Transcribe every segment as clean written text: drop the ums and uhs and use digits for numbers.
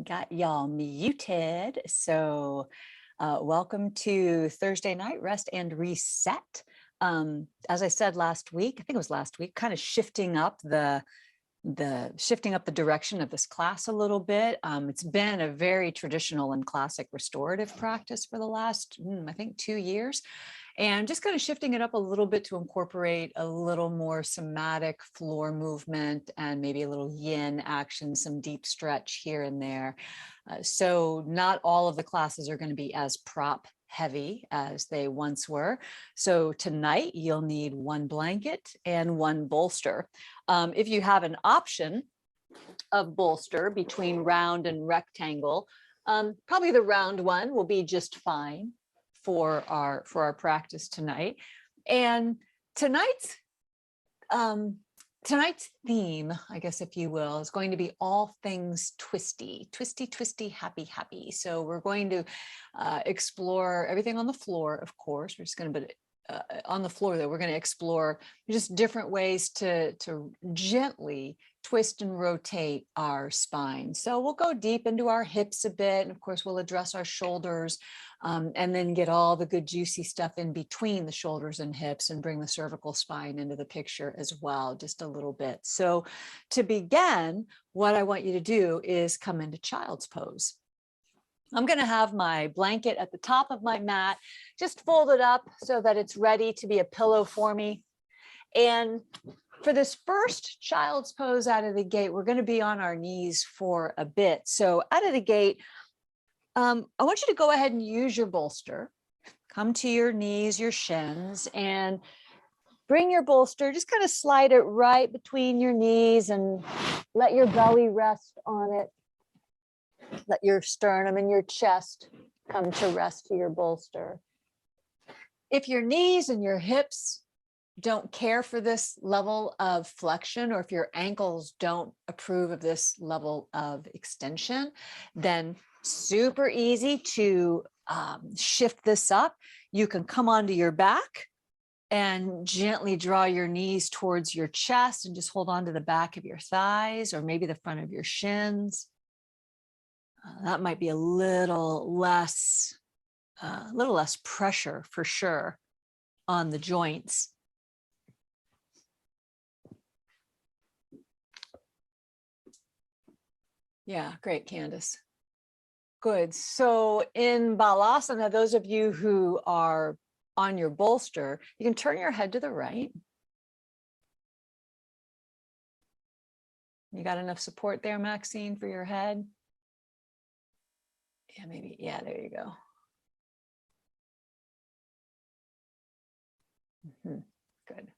Got y'all muted. So welcome to Thursday night rest and reset. As I said last week, I think it was last week, kind of shifting up the direction of this class a little bit. It's been a very traditional and classic restorative practice for the last, I think, 2 years. And just kind of shifting it up a little bit to incorporate a little more somatic floor movement and maybe a little yin action, some deep stretch here and there. So not all of the classes are going to be as prop heavy as they once were. So tonight you'll need one blanket and one bolster. If you have an option of bolster between round and rectangle, probably the round one will be just fine for our practice tonight. And tonight's theme, I guess, if you will, is going to be all things twisty, happy. So we're going to explore everything on the floor, of course. We're just going to be on the floor that we're going to explore just different ways to gently twist and rotate our spine. So we'll go deep into our hips a bit, and of course we'll address our shoulders, and then get all the good juicy stuff in between the shoulders and hips and bring the cervical spine into the picture as well, just a little bit. So to begin, what I want you to do is come into child's pose. I'm going to have my blanket at the top of my mat, just folded up so that it's ready to be a pillow for me. And for this first child's pose out of the gate, we're going to be on our knees for a bit. So out of the gate, I want you to go ahead and use your bolster. Come to your knees, your shins, and bring your bolster, just kind of slide it right between your knees and let your belly rest on it. Let your sternum and your chest come to rest to your bolster. If your knees and your hips don't care for this level of flexion, or if your ankles don't approve of this level of extension, then super easy to shift this up. You can come onto your back and gently draw your knees towards your chest and just hold on to the back of your thighs or maybe the front of your shins. That might be a little less pressure for sure on the joints. Yeah, great, Candace. Good. So in Balasana, those of you who are on your bolster, you can turn your head to the right. You got enough support there, Maxine, for your head? Yeah, maybe. Yeah, there you go. Good.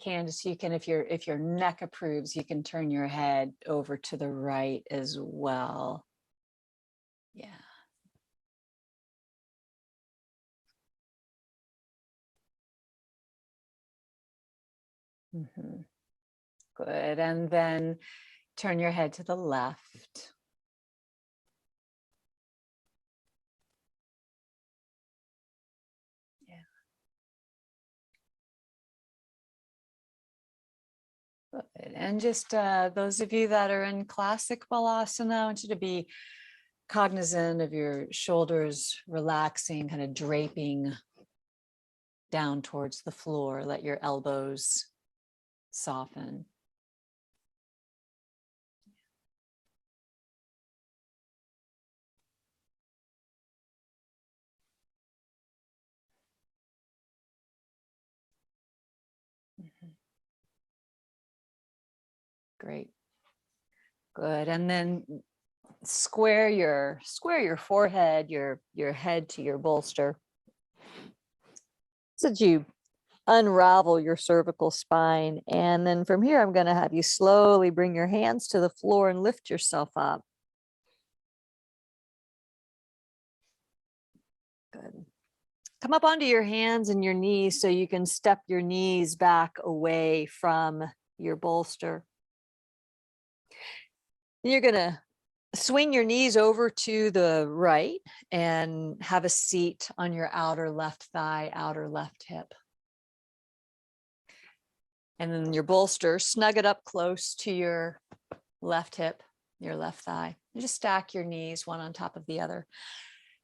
Candace, you can, if your neck approves, you can turn your head over to the right as well. Yeah. Good. And then turn your head to the left. Yeah. Good. And just those of you that are in classic Balasana, I want you to be cognizant of your shoulders relaxing, kind of draping down towards the floor. Let your elbows soften. Great. Good. And then square your forehead, your head to your bolster. So that you unravel your cervical spine. And then from here, I'm going to have you slowly bring your hands to the floor and lift yourself up. Good. Come up onto your hands and your knees so you can step your knees back away from your bolster. You're going to Swing your knees over to the right and have a seat on your outer left thigh, outer left hip. And then your bolster, snug it up close to your left hip, your left thigh. You just stack your knees one on top of the other.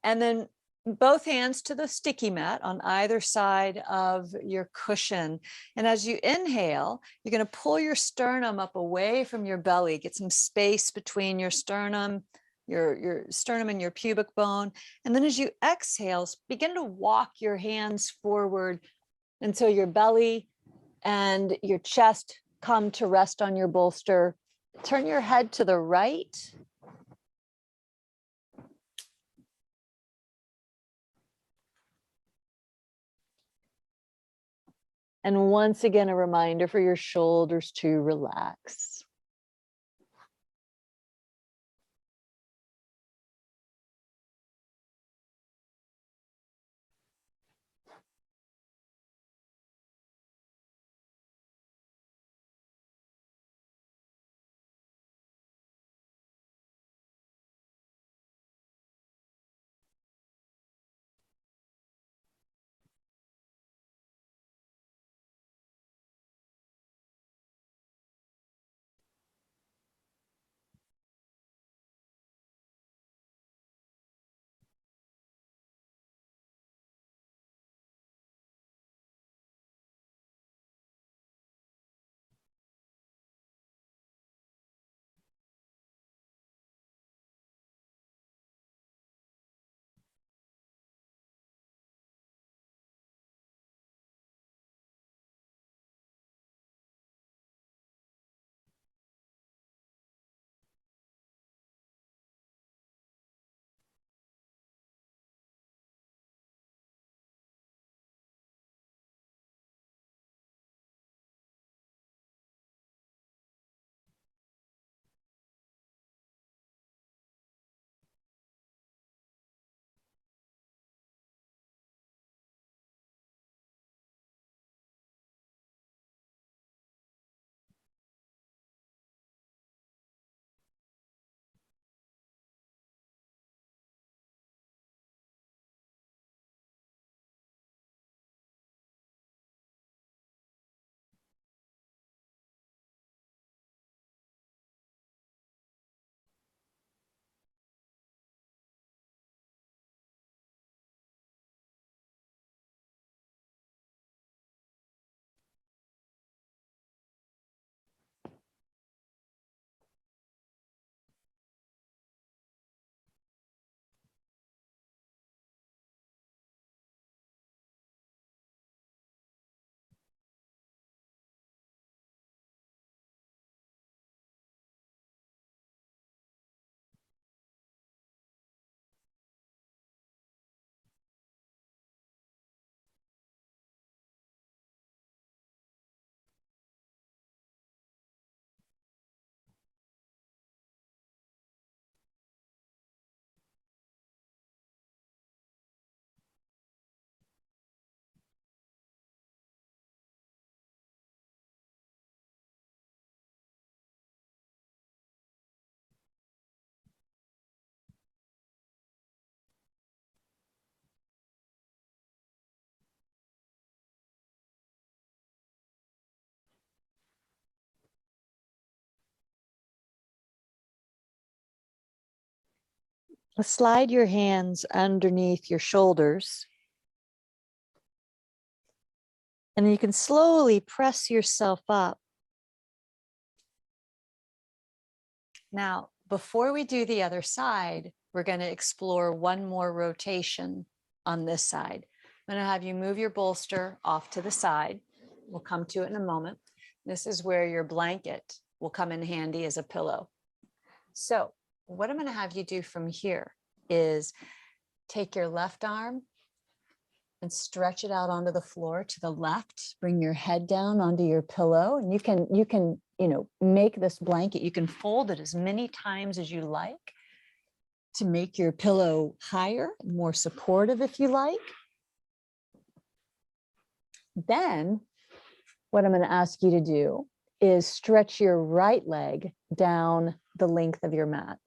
And then both hands to the sticky mat on either side of your cushion. And as you inhale, you're going to pull your sternum up away from your belly, get some space between your sternum, your sternum and your pubic bone. And then as you exhale, begin to walk your hands forward until your belly and your chest come to rest on your bolster. Turn your head to the right. And once again, a reminder for your shoulders to relax. Slide your hands underneath your shoulders. And then you can slowly press yourself up. Now, before we do the other side, we're going to explore one more rotation on this side. I'm going to have you move your bolster off to the side. We'll come to it in a moment. This is where your blanket will come in handy as a pillow. So what I'm going to have you do from here is take your left arm and stretch it out onto the floor to the left. Bring your head down onto your pillow, and you can make this blanket. You can fold it as many times as you like to make your pillow higher, more supportive if you like. Then what I'm going to ask you to do is stretch your right leg down the length of your mat.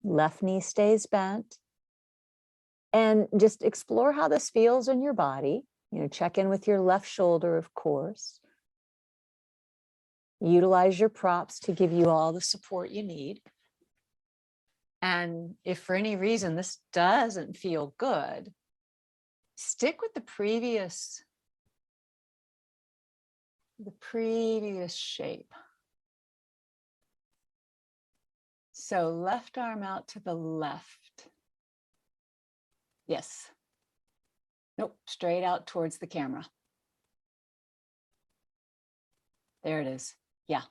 Left knee stays bent. And just explore how this feels in your body. You know, check in with your left shoulder, of course. Utilize your props to give you all the support you need. And if for any reason this doesn't feel good, stick with the previous shape. So left arm out to the left. Yes. Nope, straight out towards the camera. There it is. Yeah,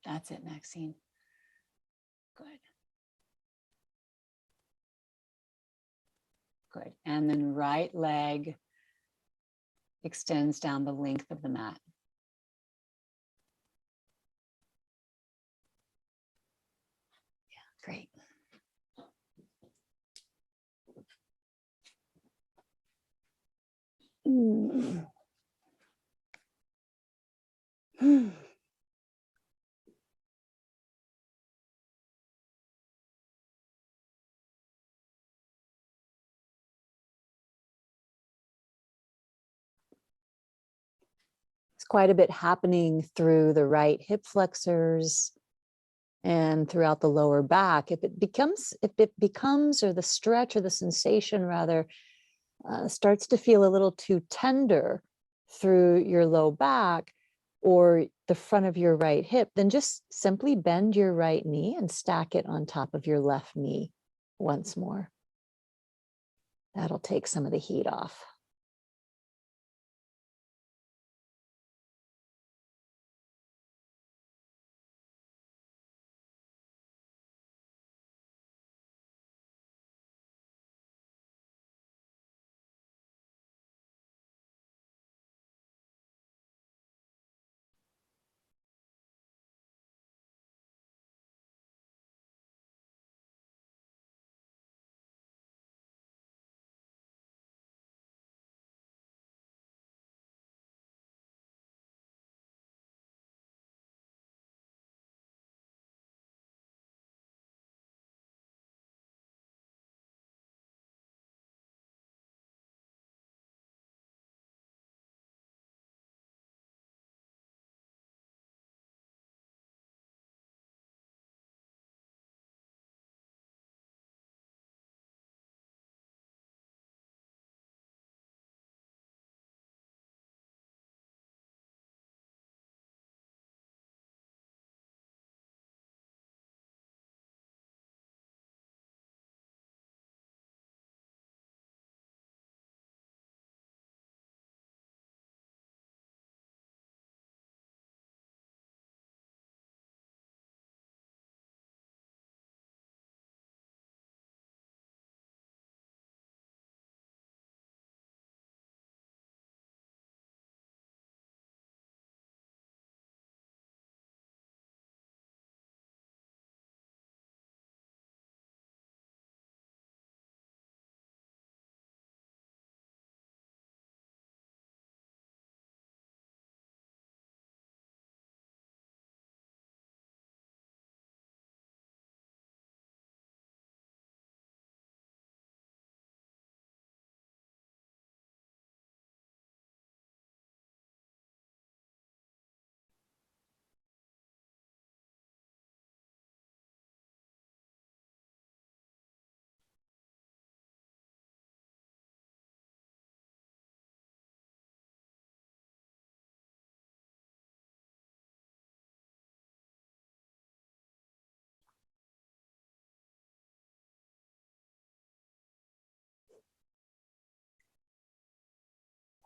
that's it, Maxine. Good. Good. And then right leg extends down the length of the mat. Yeah, great. Quite a bit happening through the right hip flexors and throughout the lower back. If it becomes, or the stretch or the sensation rather, starts to feel a little too tender through your low back or the front of your right hip, then just simply bend your right knee and stack it on top of your left knee once more. That'll take some of the heat off.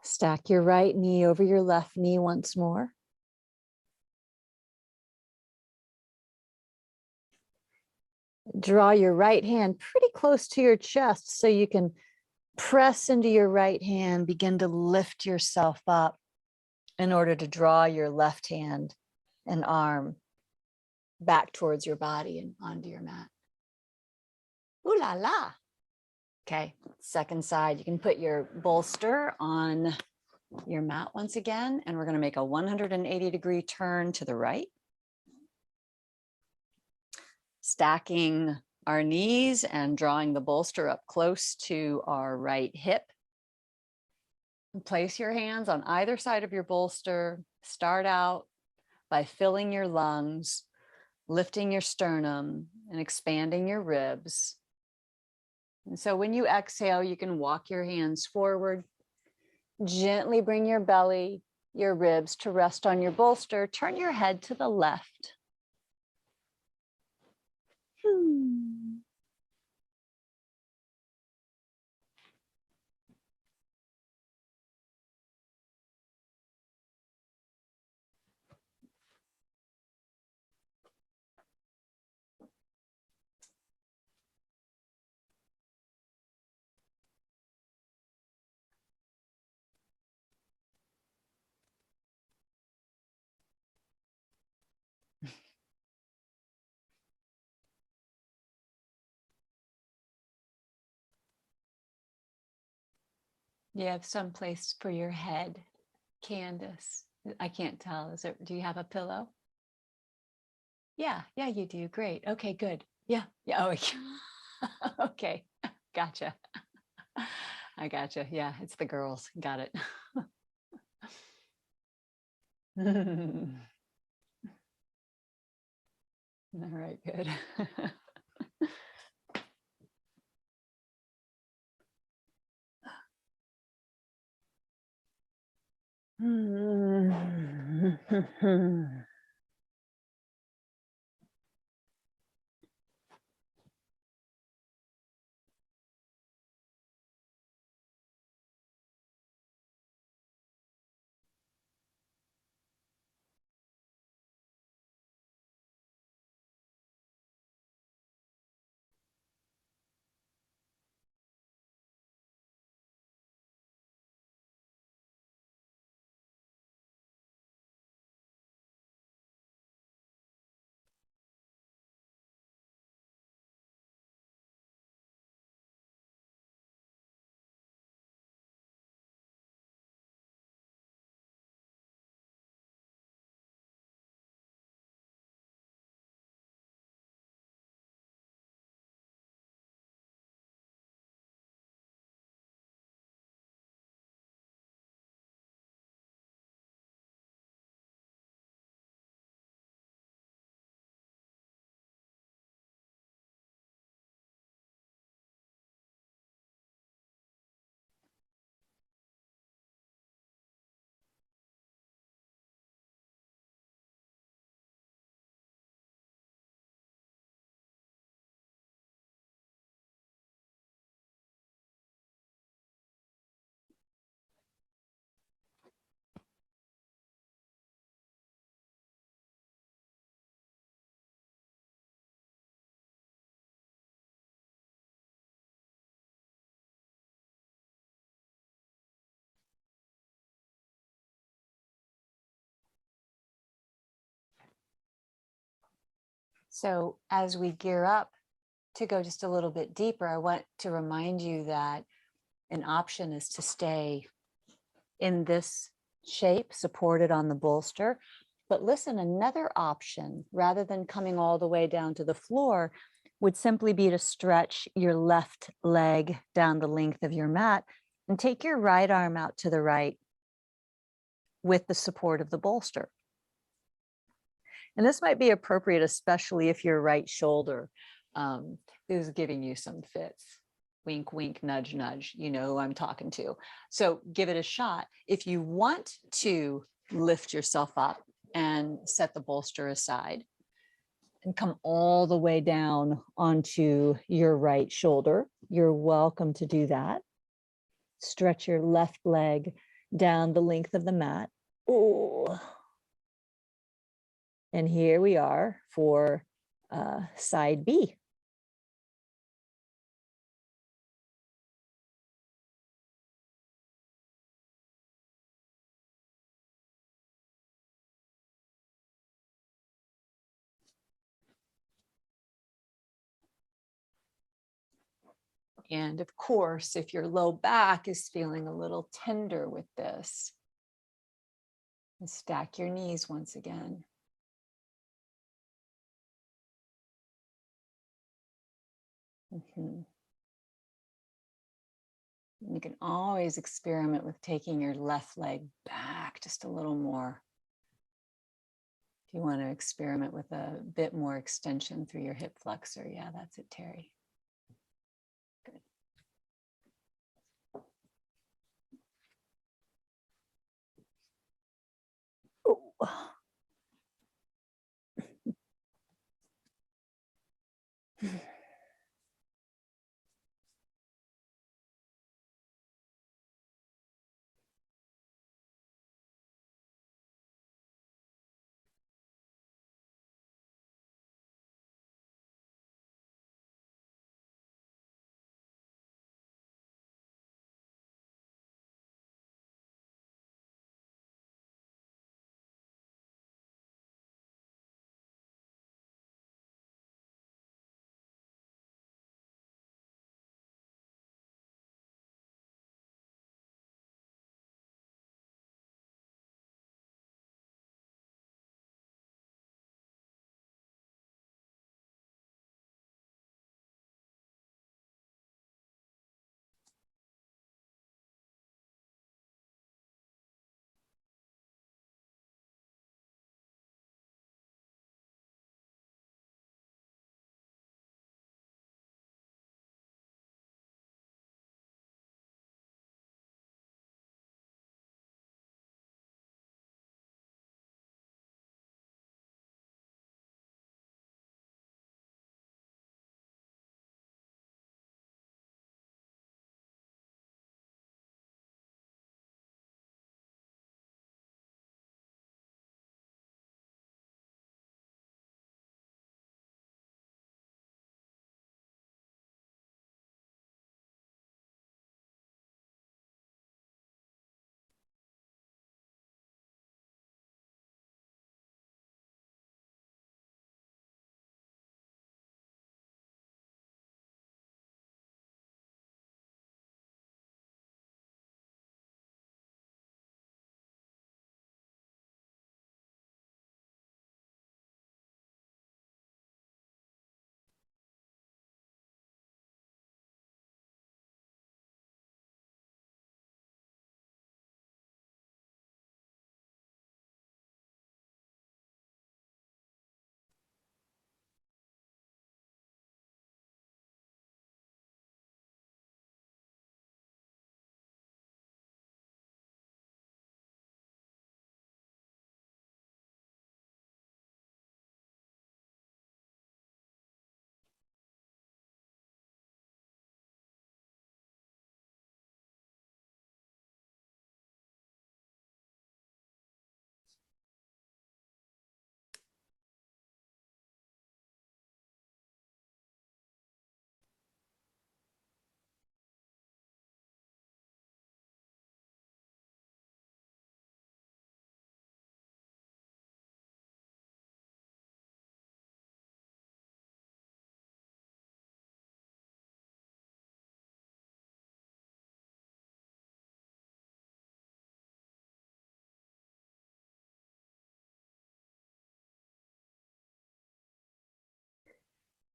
Stack your right knee over your left knee once more. Draw your right hand pretty close to your chest so you can press into your right hand, begin to lift yourself up in order to draw your left hand and arm back towards your body and onto your mat. Ooh la la. Okay, second side, you can put your bolster on your mat once again, and we're going to make a 180-degree turn to the right. Stacking our knees and drawing the bolster up close to our right hip. Place your hands on either side of your bolster. Start out by filling your lungs, lifting your sternum, and expanding your ribs. And so when you exhale, you can walk your hands forward. Gently bring your belly, your ribs to rest on your bolster. Turn your head to the left. You have some place for your head, Candace. I can't tell. Is it? Do you have a pillow? Yeah, you do. Great. Okay, good. Yeah. Oh, okay. Gotcha. I gotcha. Yeah, it's the girls. Got it. All right, good. So as we gear up to go just a little bit deeper, I want to remind you that an option is to stay in this shape, supported on the bolster. But listen, another option, rather than coming all the way down to the floor, would simply be to stretch your left leg down the length of your mat and take your right arm out to the right with the support of the bolster. And this might be appropriate, especially if your right shoulder is giving you some fits. Wink, wink, nudge, nudge. You know who I'm talking to. So give it a shot. If you want to lift yourself up and set the bolster aside and come all the way down onto your right shoulder, you're welcome to do that. Stretch your left leg down the length of the mat. Ooh. And here we are for side B. And of course, if your low back is feeling a little tender with this, stack your knees once again. Mhm. You can always experiment with taking your left leg back just a little more. If you want to experiment with a bit more extension through your hip flexor. Yeah, that's it, Terry. Good. Oh.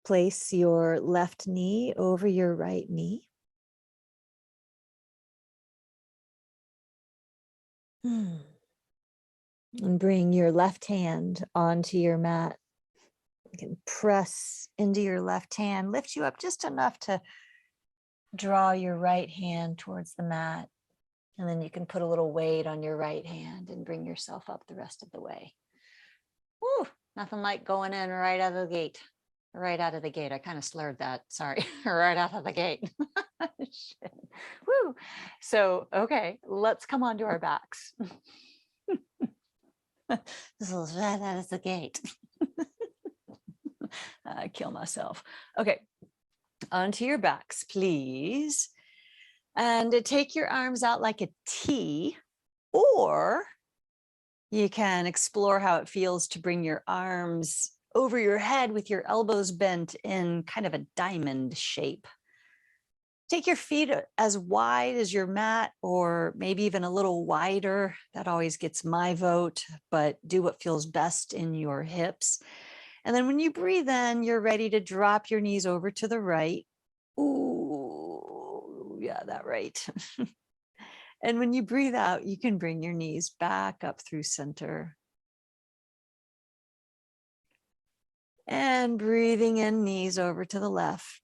Place your left knee over your right knee. And bring your left hand onto your mat. You can press into your left hand, lift you up just enough to draw your right hand towards the mat. And then you can put a little weight on your right hand and bring yourself up the rest of the way. Woo, nothing like going in right out of the gate. Right out of the gate. I kind of slurred that. Sorry. Right out of the gate. Woo. So, okay, let's come on to our backs. This is right out of the gate. I kill myself. Okay, onto your backs, please. And take your arms out like a T, or you can explore how it feels to bring your arms over your head with your elbows bent in kind of a diamond shape. Take your feet as wide as your mat, or maybe even a little wider. That always gets my vote, but do what feels best in your hips. And then when you breathe in, you're ready to drop your knees over to the right. Ooh, yeah, that right. And when you breathe out, you can bring your knees back up through center. And breathing in, knees over to the left.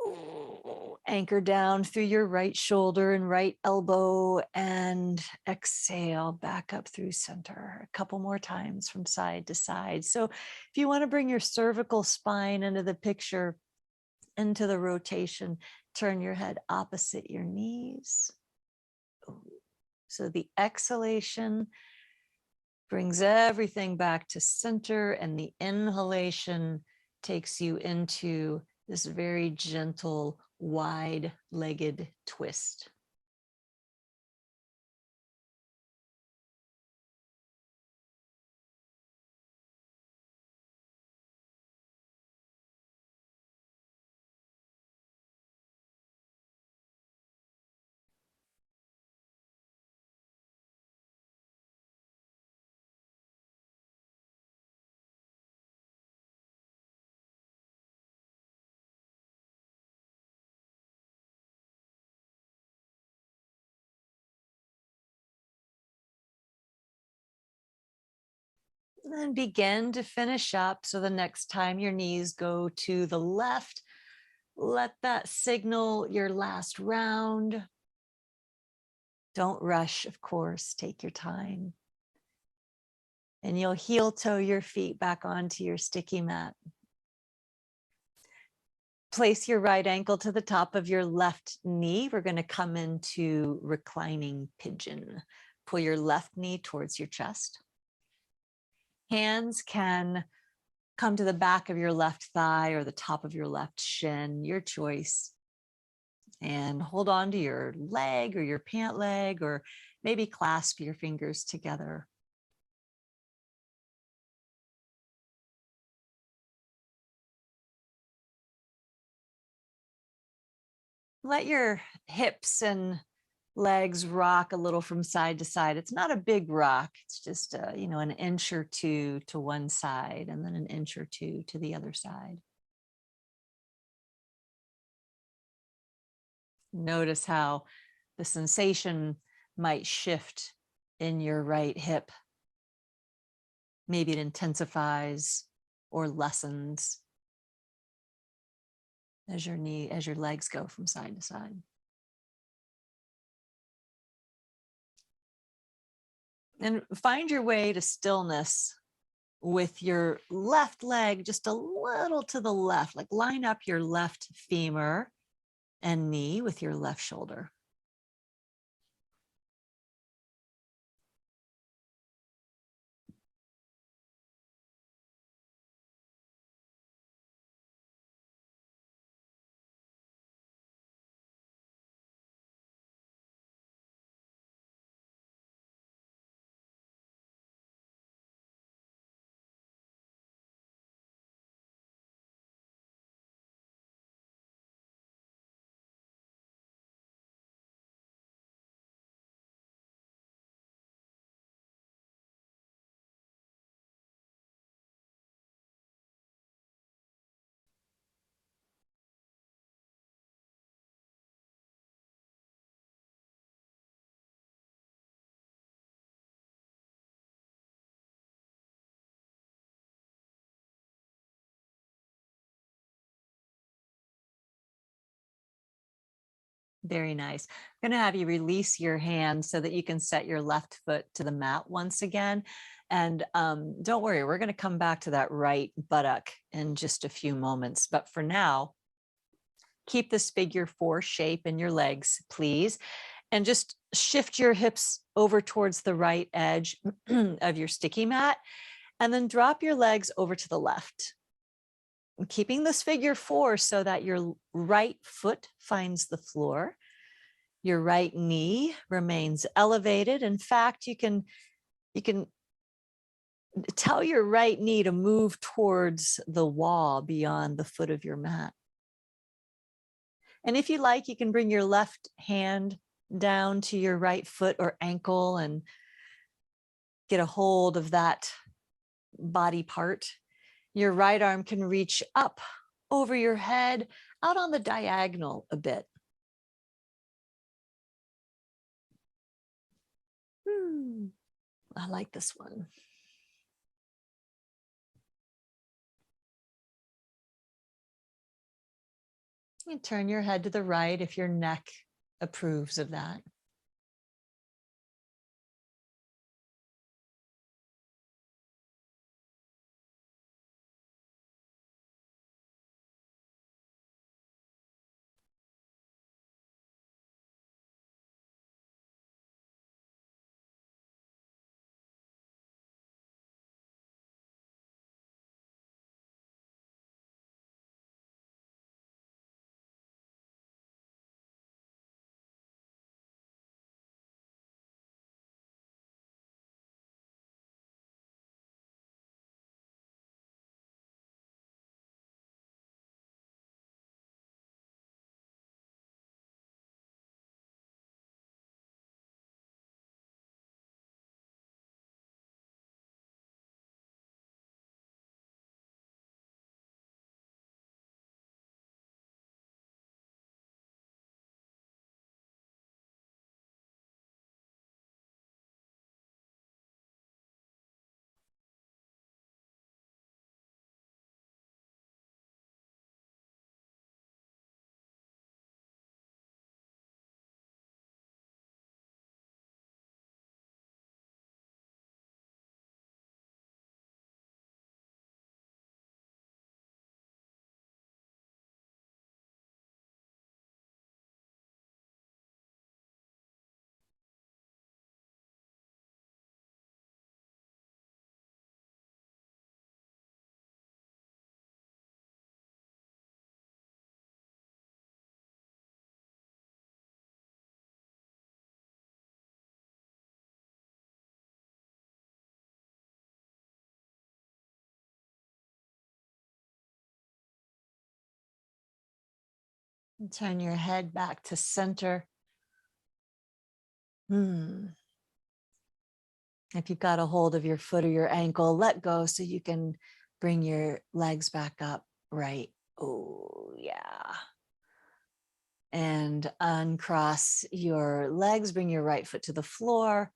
Ooh, anchor down through your right shoulder and right elbow, and exhale back up through center. A couple more times from side to side. So if you want to bring your cervical spine into the picture, into the rotation, turn your head opposite your knees. So the exhalation brings everything back to center, and the inhalation takes you into this very gentle, wide-legged twist. And then begin to finish up. So the next time your knees go to the left, let that signal your last round. Don't rush, of course, take your time. And you'll heel toe your feet back onto your sticky mat. Place your right ankle to the top of your left knee. We're going to come into reclining pigeon. Pull your left knee towards your chest. Hands can come to the back of your left thigh or the top of your left shin, your choice. And hold on to your leg or your pant leg, or maybe clasp your fingers together. Let your hips and legs rock a little from side to side. It's not a big rock. It's just, an inch or two to one side, and then an inch or two to the other side. Notice how the sensation might shift in your right hip. Maybe it intensifies or lessens as your legs go from side to side. And find your way to stillness with your left leg just a little to the left, like line up your left femur and knee with your left shoulder. Very nice. I'm going to have you release your hand so that you can set your left foot to the mat once again. And don't worry, we're going to come back to that right buttock in just a few moments. But for now, keep this figure 4 shape in your legs, please. And just shift your hips over towards the right edge of your sticky mat. And then drop your legs over to the left. Keeping this figure 4 so that your right foot finds the floor. Your right knee remains elevated. In fact, you can tell your right knee to move towards the wall beyond the foot of your mat. And if you like, you can bring your left hand down to your right foot or ankle and get a hold of that body part. Your right arm can reach up over your head, out on the diagonal a bit. I like this one. You turn your head to the right if your neck approves of that. And turn your head back to center. If you've got a hold of your foot or your ankle, let go so you can bring your legs back up. Right. Oh, yeah. And uncross your legs, bring your right foot to the floor.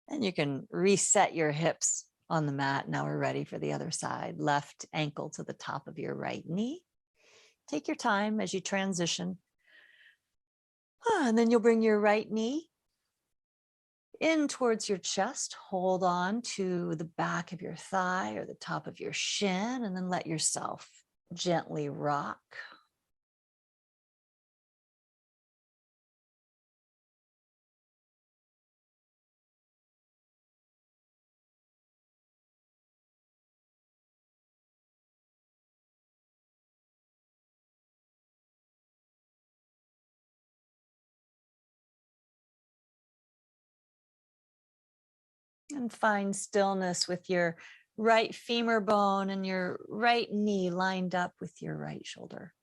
And you can reset your hips on the mat. Now we're ready for the other side. Left ankle to the top of your right knee. Take your time as you transition. And then you'll bring your right knee in towards your chest. Hold on to the back of your thigh or the top of your shin, and then let yourself gently rock. And find stillness with your right femur bone and your right knee lined up with your right shoulder.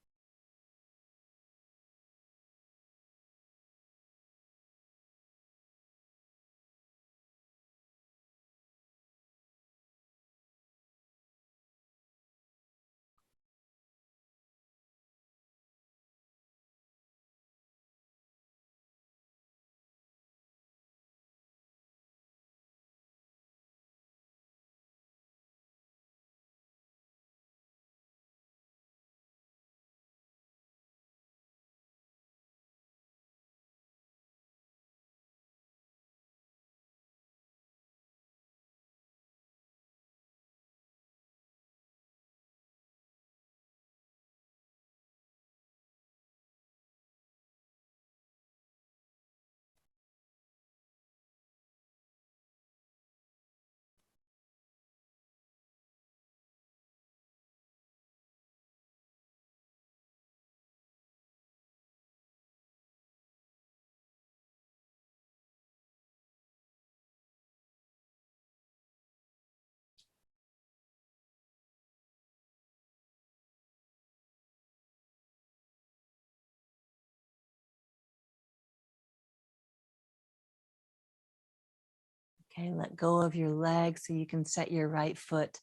Okay, let go of your legs so you can set your right foot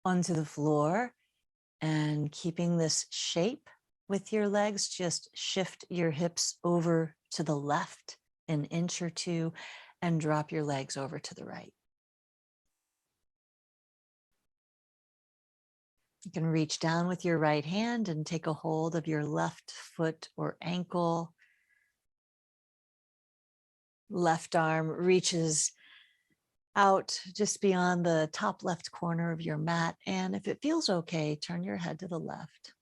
onto the floor. And keeping this shape with your legs, just shift your hips over to the left an inch or two and drop your legs over to the right. You can reach down with your right hand and take a hold of your left foot or ankle. Left arm reaches out just beyond the top left corner of your mat. And if it feels okay, turn your head to the left.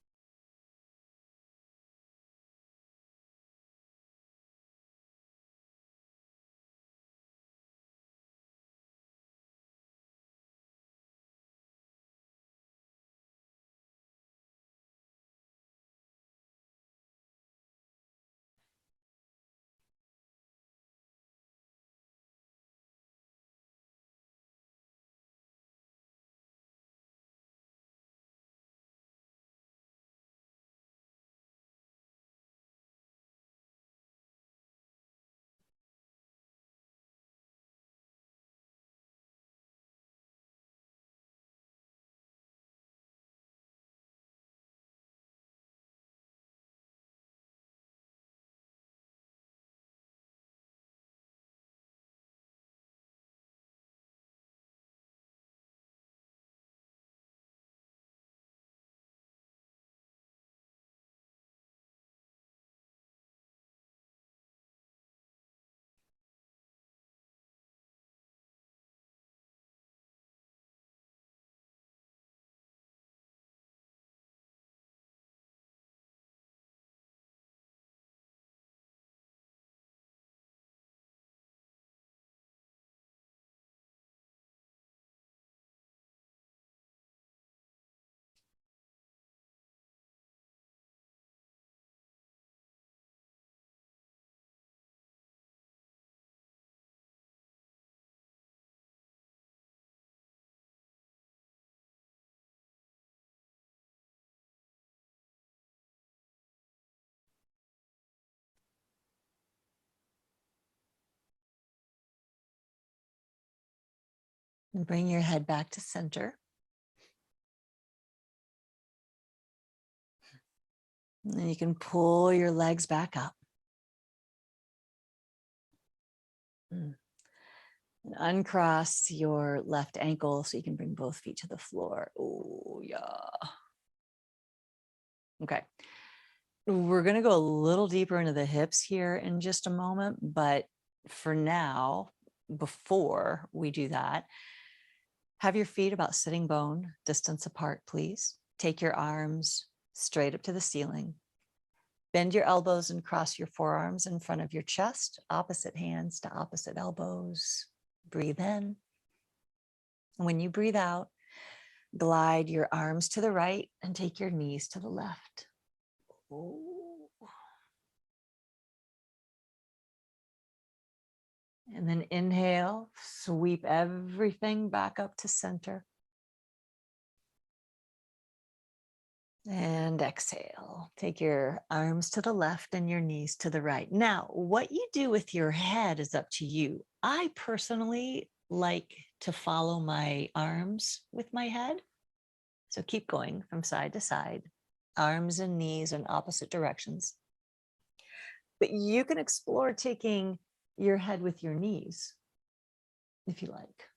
And bring your head back to center. And then you can pull your legs back up. And uncross your left ankle so you can bring both feet to the floor. Oh, yeah. Okay. We're going to go a little deeper into the hips here in just a moment, but for now, before we do that, have your feet about sitting bone distance apart, please. Take your arms straight up to the ceiling. Bend your elbows and cross your forearms in front of your chest, opposite hands to opposite elbows. Breathe in. And when you breathe out, glide your arms to the right and take your knees to the left. Ooh. And then inhale, sweep everything back up to center. And exhale, take your arms to the left and your knees to the right. Now, what you do with your head is up to you. I personally like to follow my arms with my head. So keep going from side to side, arms and knees in opposite directions. But you can explore taking your head with your knees if you like.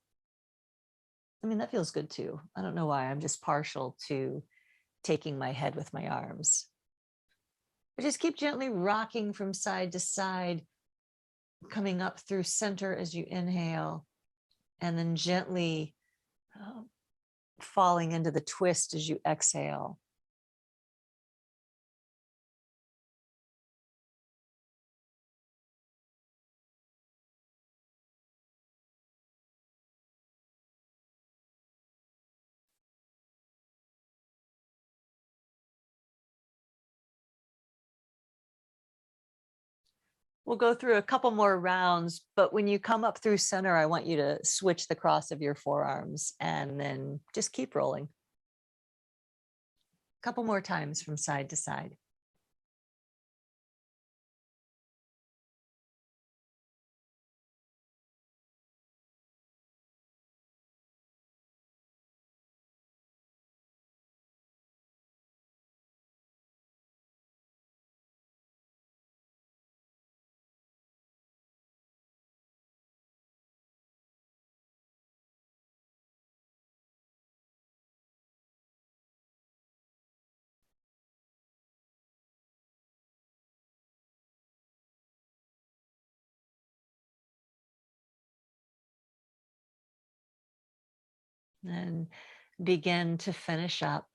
I mean, that feels good too. I don't know why. I'm just partial to taking my head with my arms. But just keep gently rocking from side to side, coming up through center as you inhale, and then gently falling into the twist as you exhale. We'll go through a couple more rounds, but when you come up through center, I want you to switch the cross of your forearms and then just keep rolling. A couple more times from side to side. And begin to finish up.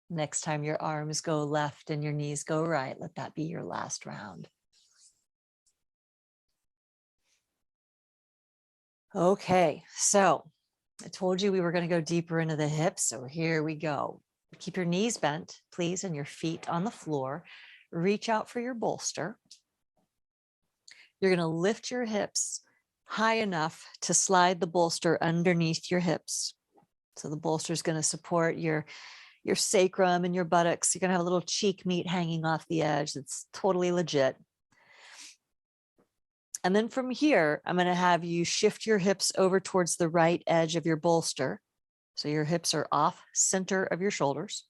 Next time your arms go left and your knees go right, let that be your last round. Okay, so I told you we were going to go deeper into the hips, so here we go. Keep your knees bent, please, and your feet on the floor. Reach out for your bolster. You're going to lift your hips high enough to slide the bolster underneath your hips. So the bolster is going to support your sacrum and your buttocks. You're going to have a little cheek meat hanging off the edge. That's totally legit. And then from here, I'm going to have you shift your hips over towards the right edge of your bolster. So your hips are off center of your shoulders.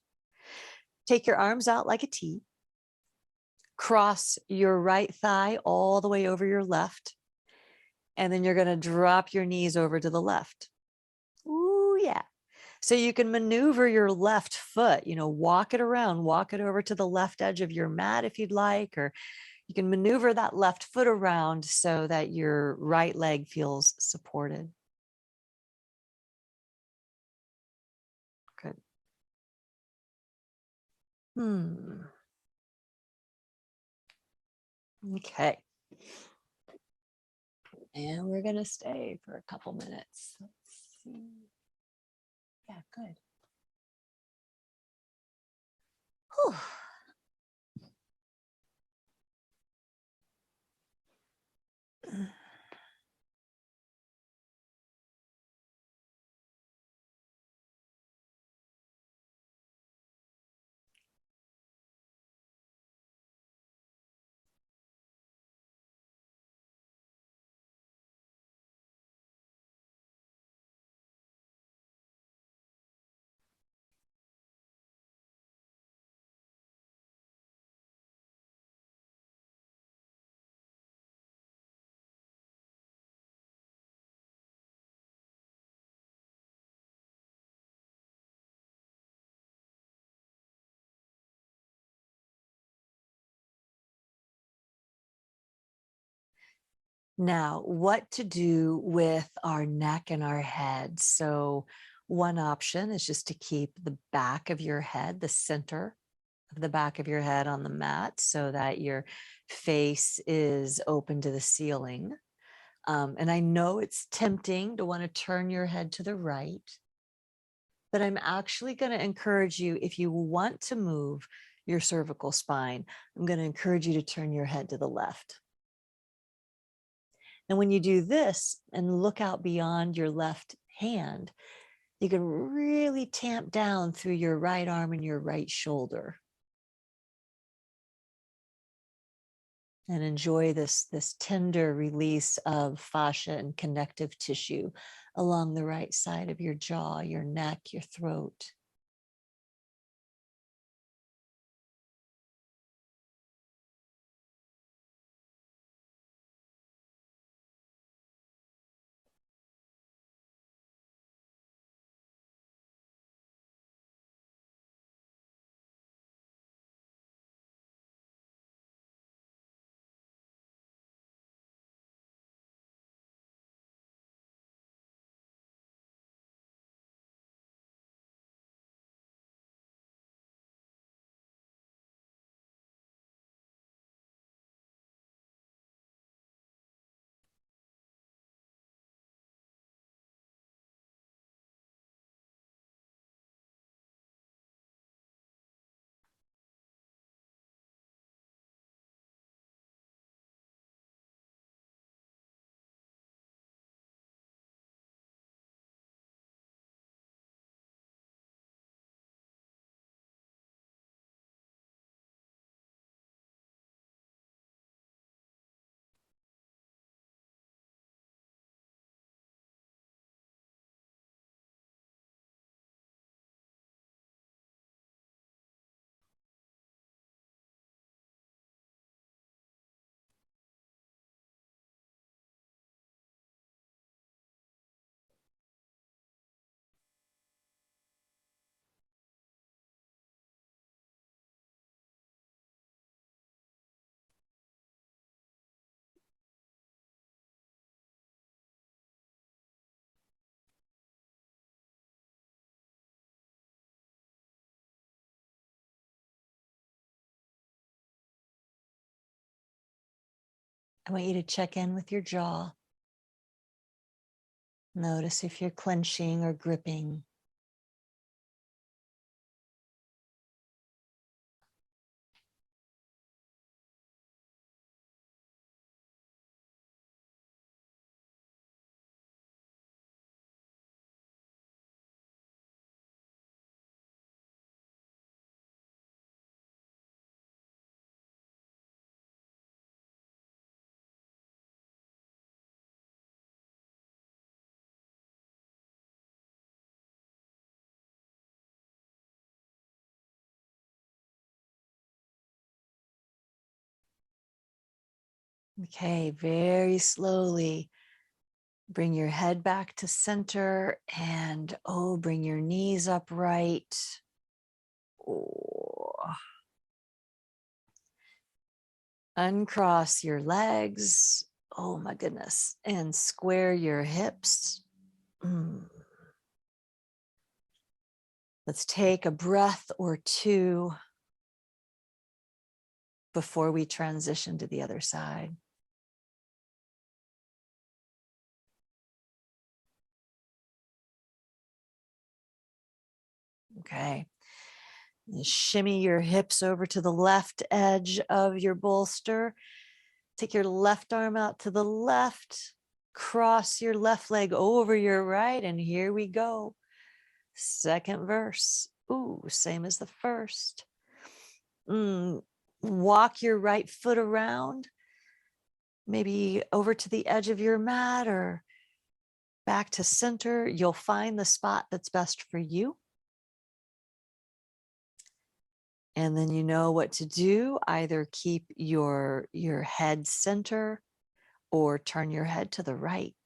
Take your arms out like a T. Cross your right thigh all the way over your left. And then you're going to drop your knees over to the left. Ooh, yeah. So you can maneuver your left foot, walk it around, walk it over to the left edge of your mat if you'd like, or you can maneuver that left foot around so that your right leg feels supported. Good. Okay. And we're going to stay for a couple minutes. Let's see. Yeah, good. Whew. Now, what to do with our neck and our head? So, one option is just to keep the back of your head, the center of the back of your head on the mat so that your face is open to the ceiling. And I know it's tempting to want to turn your head to the right, but I'm actually going to encourage you, if you want to move your cervical spine, I'm going to encourage you to turn your head to the left. And when you do this and look out beyond your left hand, you can really tamp down through your right arm and your right shoulder. And enjoy this tender release of fascia and connective tissue along the right side of your jaw, your neck, your throat. I want you to check in with your jaw. Notice if you're clenching or gripping. Okay, very slowly bring your head back to center and bring your knees upright. Oh. Uncross your legs. Oh my goodness. And square your hips. Let's take a breath or two before we transition to the other side. Okay. Shimmy your hips over to the left edge of your bolster. Take your left arm out to the left. Cross your left leg over your right. And here we go. Second verse. Ooh, same as the first. Walk your right foot around, maybe over to the edge of your mat or back to center. You'll find the spot that's best for you. And then you know what to do. Either keep your head center or turn your head to the right.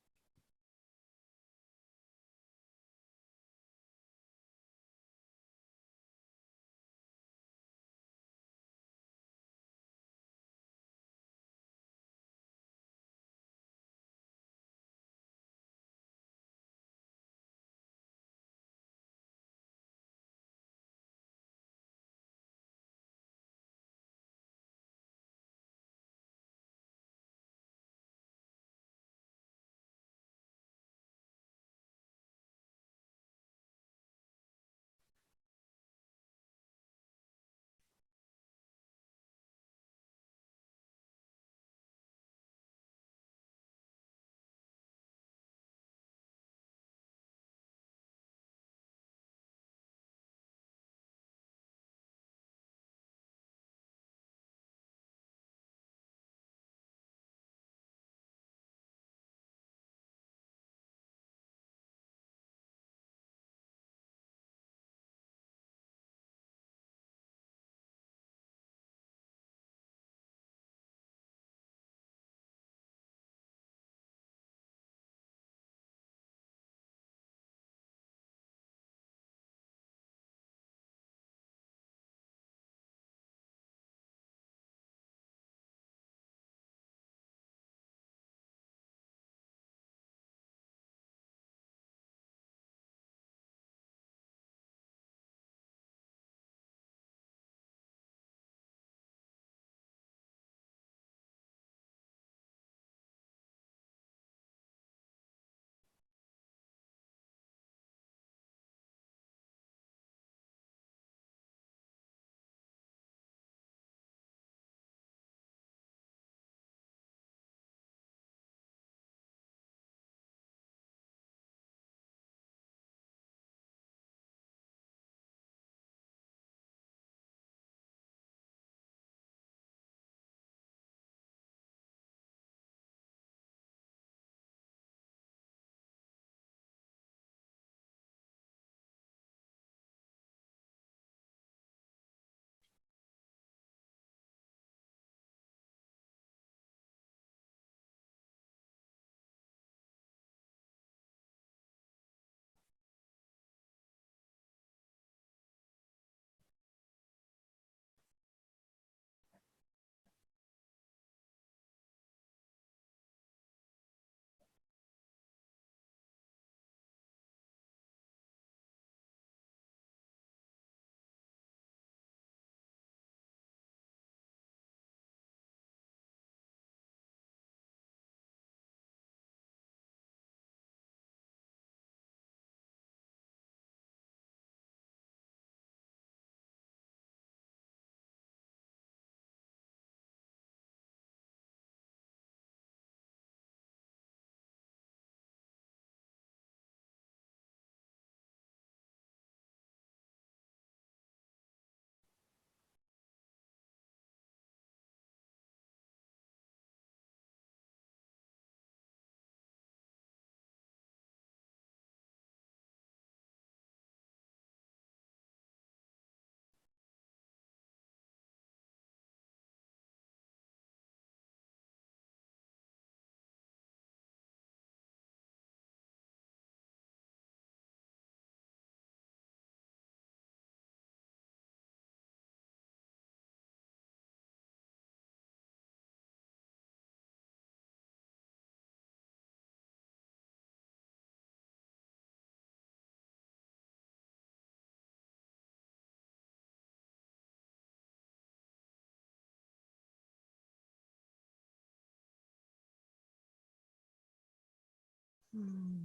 Hmm.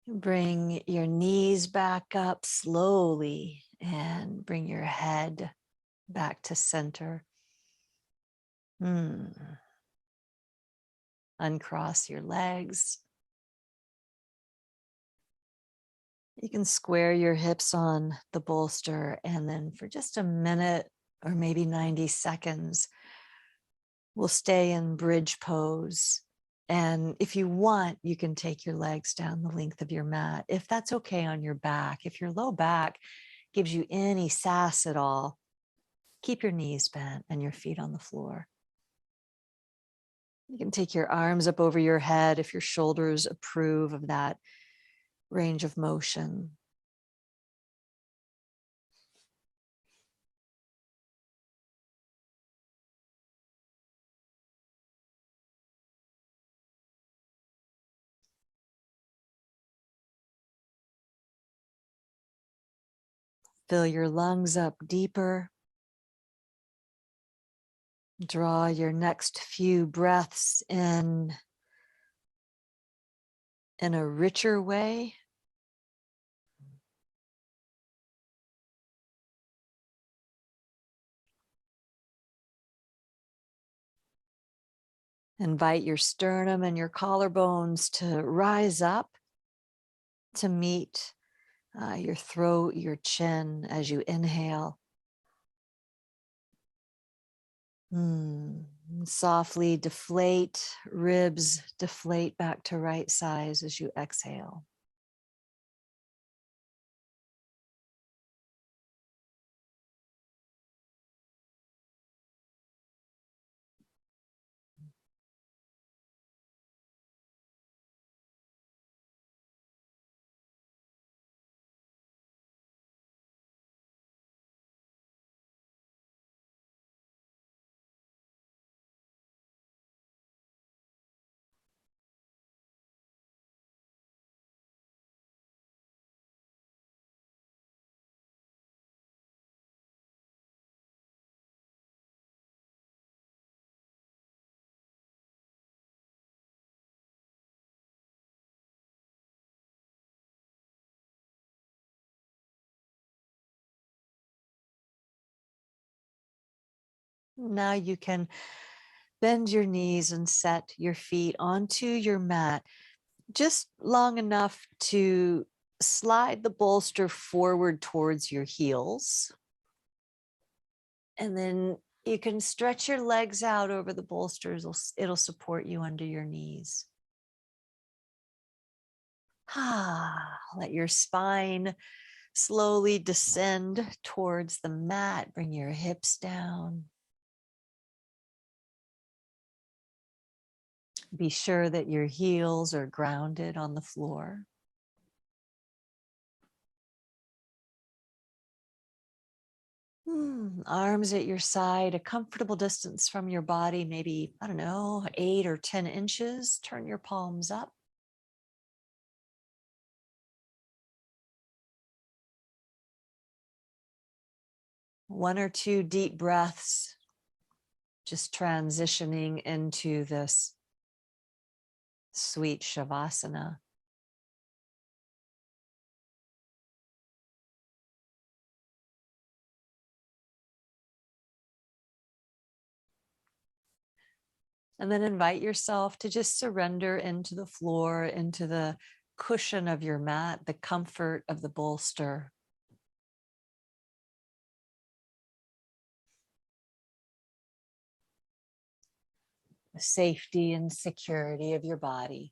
Bring your knees back up slowly and bring your head back to center. Uncross your legs. You can square your hips on the bolster, and then for just a minute or maybe 90 seconds, we'll stay in bridge pose. And if you want, you can take your legs down the length of your mat, if that's okay on your back. If your low back gives you any sass at all, keep your knees bent and your feet on the floor. You can take your arms up over your head if your shoulders approve of that range of motion. Fill your lungs up deeper. Draw your next few breaths in a richer way. Invite your sternum and your collarbones to rise up to meet your throat, your chin as you inhale. Softly deflate, ribs deflate back to right size as you exhale. Now you can bend your knees and set your feet onto your mat just long enough to slide the bolster forward towards your heels. And then you can stretch your legs out over the bolsters. It'll support you under your knees. Let your spine slowly descend towards the mat. Bring your hips down. Be sure that your heels are grounded on the floor. Arms at your side, a comfortable distance from your body, maybe, 8 or 10 inches. Turn your palms up. One or two deep breaths, just transitioning into this sweet Shavasana. And then invite yourself to just surrender into the floor, into the cushion of your mat, the comfort of the bolster. The safety and security of your body.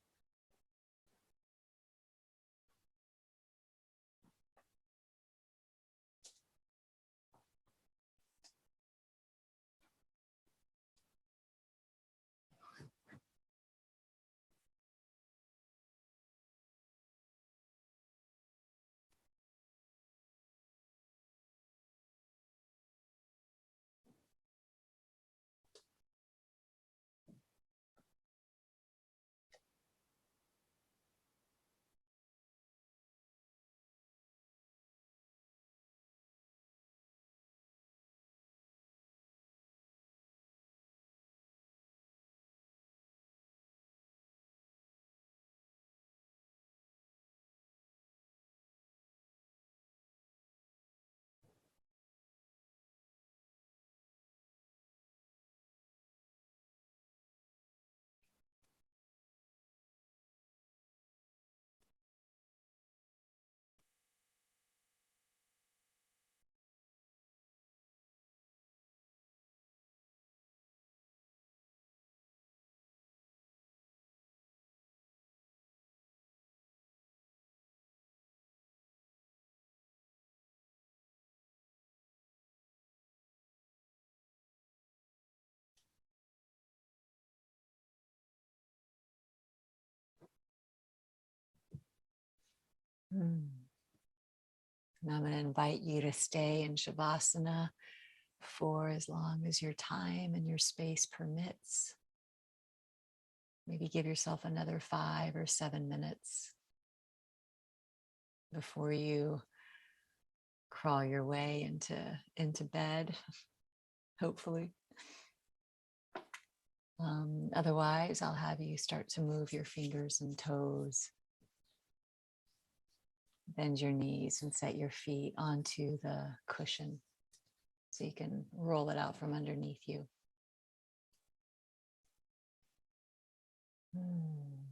Mm. And I'm going to invite you to stay in Shavasana for as long as your time and your space permits. Maybe give yourself another 5 or 7 minutes before you crawl your way into bed, hopefully. Otherwise, I'll have you start to move your fingers and toes. Bend your knees and set your feet onto the cushion so you can roll it out from underneath you. And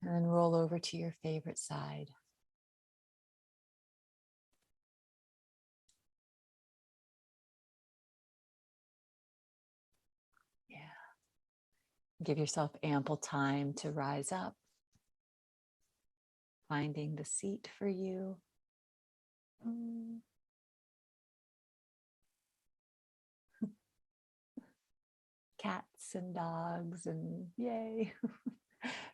then roll over to your favorite side. Yeah. Give yourself ample time to rise up, finding the seat for you. Cats and dogs and yay.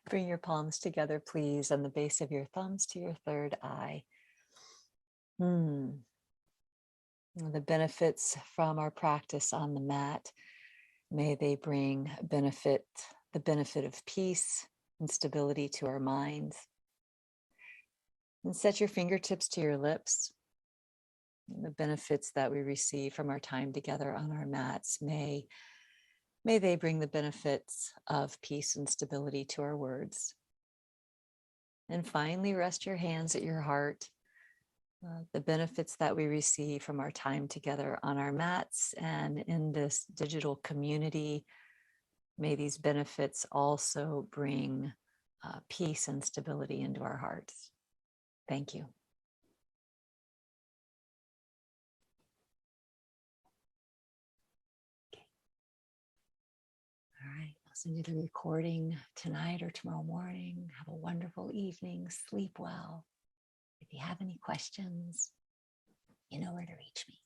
Bring your palms together, please, and the base of your thumbs to your third eye. The benefits from our practice on the mat, may they bring the benefit of peace and stability to our minds. And set your fingertips to your lips. And the benefits that we receive from our time together on our mats, may they bring the benefits of peace and stability to our words. And finally, rest your hands at your heart. The benefits that we receive from our time together on our mats and in this digital community, may these benefits also bring peace and stability into our hearts. Thank you. All right, I'll send you the recording tonight or tomorrow morning. Have a wonderful evening. Sleep well. If you have any questions, you know where to reach me.